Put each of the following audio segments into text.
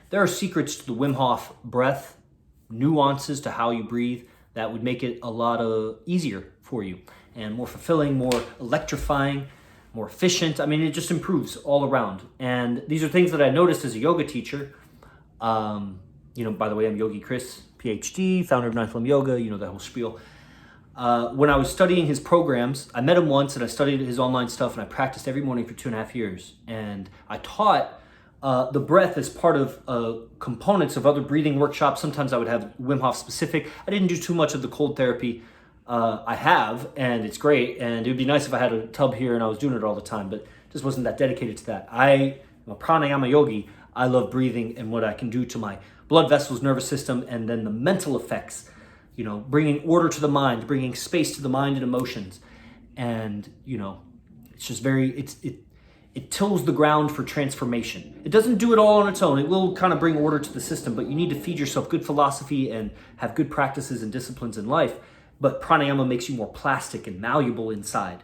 There are secrets to the Wim Hof breath, nuances to how you breathe that would make it a lot easier for you and more fulfilling, more electrifying, more efficient. I mean, it just improves all around. And these are things that I noticed as a yoga teacher. By the way, I'm Yogi Chris, PhD, founder of Ninth Limb Yoga, that whole spiel. When I was studying his programs, I met him once and I studied his online stuff and I practiced every morning for 2.5 years. And I taught the breath as part of components of other breathing workshops. Sometimes I would have Wim Hof specific. I didn't do too much of the cold therapy. I have, and it's great. And it would be nice if I had a tub here and I was doing it all the time, but just wasn't that dedicated to that. I'm a pranayama yogi. I love breathing and what I can do to my blood vessels, nervous system, and then the mental effects, bringing order to the mind, bringing space to the mind and emotions. And, it's just it tills the ground for transformation. It doesn't do it all on its own. It will kind of bring order to the system, but you need to feed yourself good philosophy and have good practices and disciplines in life. But pranayama makes you more plastic and malleable inside.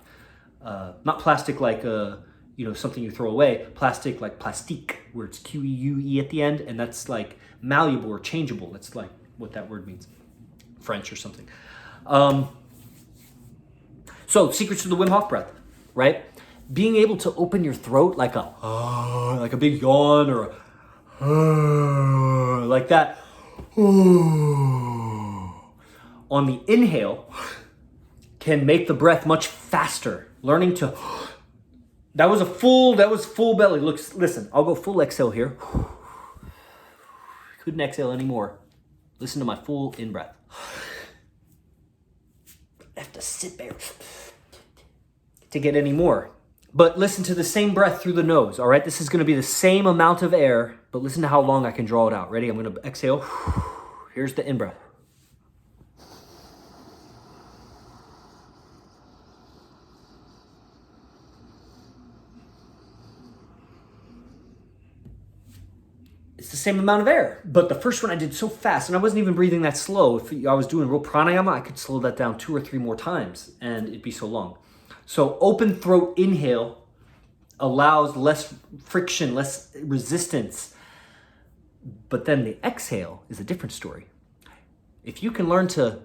Not plastic like, something you throw away. Plastic like plastique, where it's Q-E-U-E at the end, and that's like malleable or changeable. That's like what that word means. French or something. So secrets to the Wim Hof breath, right? Being able to open your throat like a big yawn or like that. On the inhale can make the breath much faster. Learning to, that was full belly. Listen, I'll go full exhale here. Couldn't exhale anymore. Listen to my full in breath. I have to sit there to get any more. But listen to the same breath through the nose, all right? This is gonna be the same amount of air, but listen to how long I can draw it out. Ready? I'm gonna exhale. Here's the in breath. It's the same amount of air, but the first one I did so fast, and I wasn't even breathing that slow. If I was doing real pranayama, I could slow that down 2 or 3 more times, and it'd be so long. So open throat inhale allows less friction, less resistance, but then the exhale is a different story. If you can learn to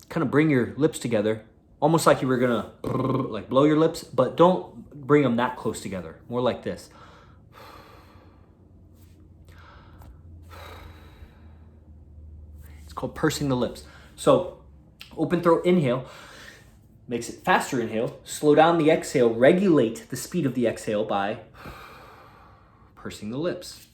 kind of bring your lips together, almost like you were gonna like blow your lips, but don't bring them that close together, more like this. Called pursing the lips. So open throat inhale makes it faster inhale, slow down the exhale, regulate the speed of the exhale by pursing the lips.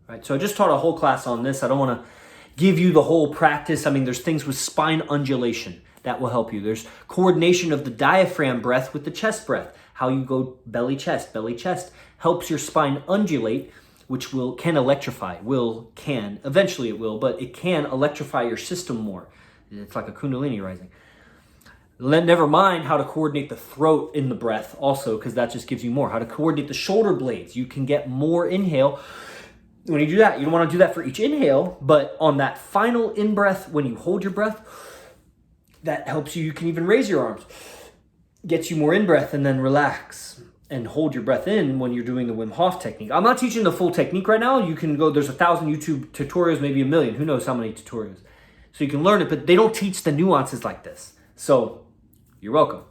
Right, so I just taught a whole class on this. I don't want to give you the whole practice. I mean, there's things with spine undulation that will help you. There's coordination of the diaphragm breath with the chest breath. How you go belly, chest, helps your spine undulate, which can electrify, eventually it will, but it can electrify your system more. It's like a kundalini rising. Never mind how to coordinate the throat in the breath also, because that just gives you more. How to coordinate the shoulder blades. You can get more inhale. When you do that, you don't want to do that for each inhale, but on that final in-breath, when you hold your breath, that helps you. You can even raise your arms. Gets you more in-breath, and then relax and hold your breath in when you're doing the Wim Hof technique. I'm not teaching the full technique right now. You can go, there's 1,000 YouTube tutorials, maybe 1 million. Who knows how many tutorials. So you can learn it, but they don't teach the nuances like this. So you're welcome.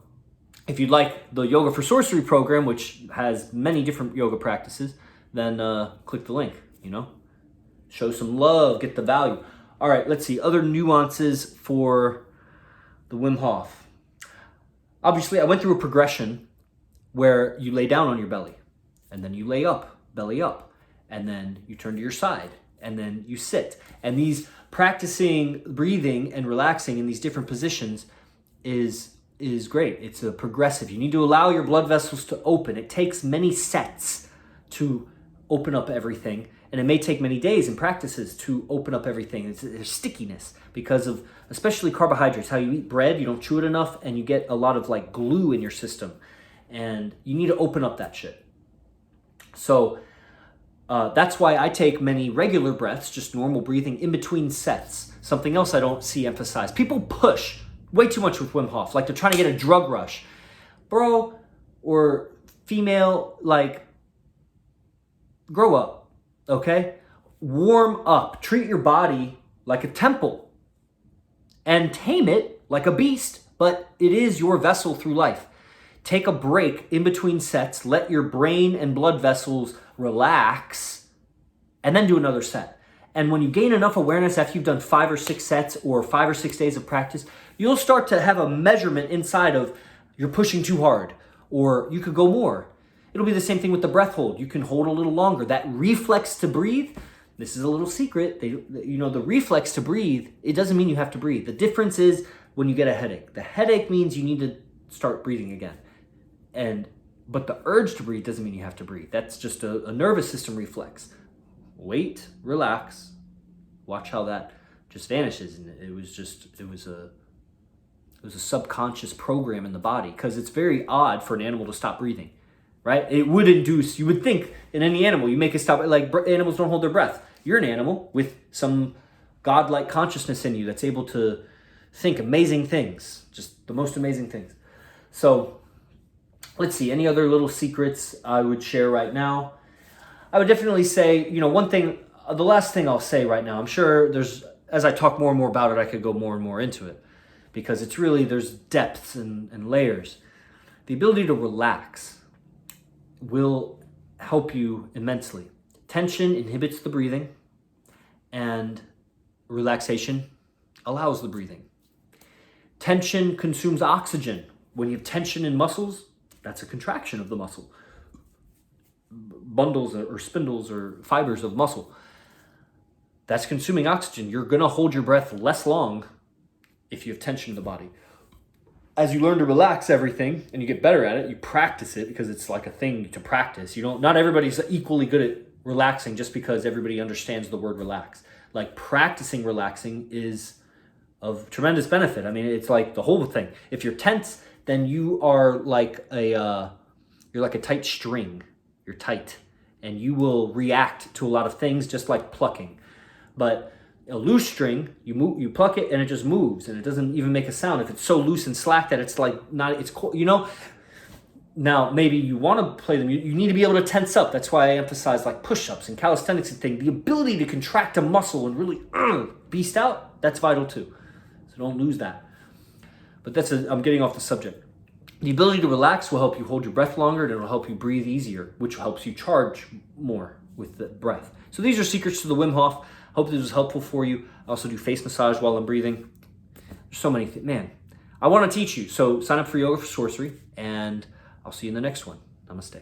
If you'd like the Yoga for Sorcery program, which has many different yoga practices, then click the link, Show some love, get the value. All right, let's see. Other nuances for the Wim Hof. Obviously, I went through a progression where you lay down on your belly, and then you lay up, belly up, and then you turn to your side, and then you sit. And these practicing breathing and relaxing in these different positions is great. It's a progressive. You need to allow your blood vessels to open. It takes many sets to open up everything, and it may take many days and practices to open up everything. There's stickiness because of especially carbohydrates. How you eat bread, you don't chew it enough, and you get a lot of like glue in your system, and you need to open up that shit. So that's why I take many regular breaths, just normal breathing in between sets. Something else I don't see emphasized. People push way too much with Wim Hof, like they're trying to get a drug rush. Bro, or female, like, grow up, okay? Warm up. Treat your body like a temple and tame it like a beast, but it is your vessel through life. Take a break in between sets, let your brain and blood vessels relax, and then do another set. And when you gain enough awareness after you've done 5 or 6 sets or 5 or 6 days of practice, you'll start to have a measurement inside of you're pushing too hard, or you could go more. It'll be the same thing with the breath hold. You can hold a little longer. That reflex to breathe, this is a little secret. The reflex to breathe, it doesn't mean you have to breathe. The difference is when you get a headache. The headache means you need to start breathing again. But the urge to breathe doesn't mean you have to breathe. That's just a nervous system reflex. Wait, relax, watch how that just vanishes. And it was a subconscious program in the body, because it's very odd for an animal to stop breathing, right? It would induce, you would think in any animal, you make it stop, like animals don't hold their breath. You're an animal with some godlike consciousness in you that's able to think amazing things, just the most amazing things. So let's see, any other little secrets I would share right now? I would definitely say, one thing, the last thing I'll say right now, I'm sure as I talk more and more about it, I could go more and more into it, because it's really, there's depths and layers. The ability to relax will help you immensely. Tension inhibits the breathing, and relaxation allows the breathing. Tension consumes oxygen. When you have tension in muscles, that's a contraction of the muscle. Bundles or spindles or fibers of muscle, that's consuming oxygen. You're going to hold your breath less long if you have tension in the body. As you learn to relax everything and you get better at it, you practice it, because it's like a thing to practice. Not everybody's equally good at relaxing just because everybody understands the word relax. Like, practicing relaxing is of tremendous benefit. I mean, it's like the whole thing. If you're tense, then you are like you're like a tight string. You're tight, and you will react to a lot of things, just like plucking. But a loose string, you pluck it and it just moves, and it doesn't even make a sound. If it's so loose and slack that it's like not, it's cold, Now, maybe you want to play them. You need to be able to tense up. That's why I emphasize like push-ups and calisthenics and things. The ability to contract a muscle and really beast out, that's vital too. So don't lose that. But I'm getting off the subject. The ability to relax will help you hold your breath longer, and it will help you breathe easier, which helps you charge more with the breath. So these are secrets to the Wim Hof. Hope this was helpful for you. I also do face massage while I'm breathing. There's so many things. Man, I want to teach you. So sign up for Yoga for Sorcery, and I'll see you in the next one. Namaste.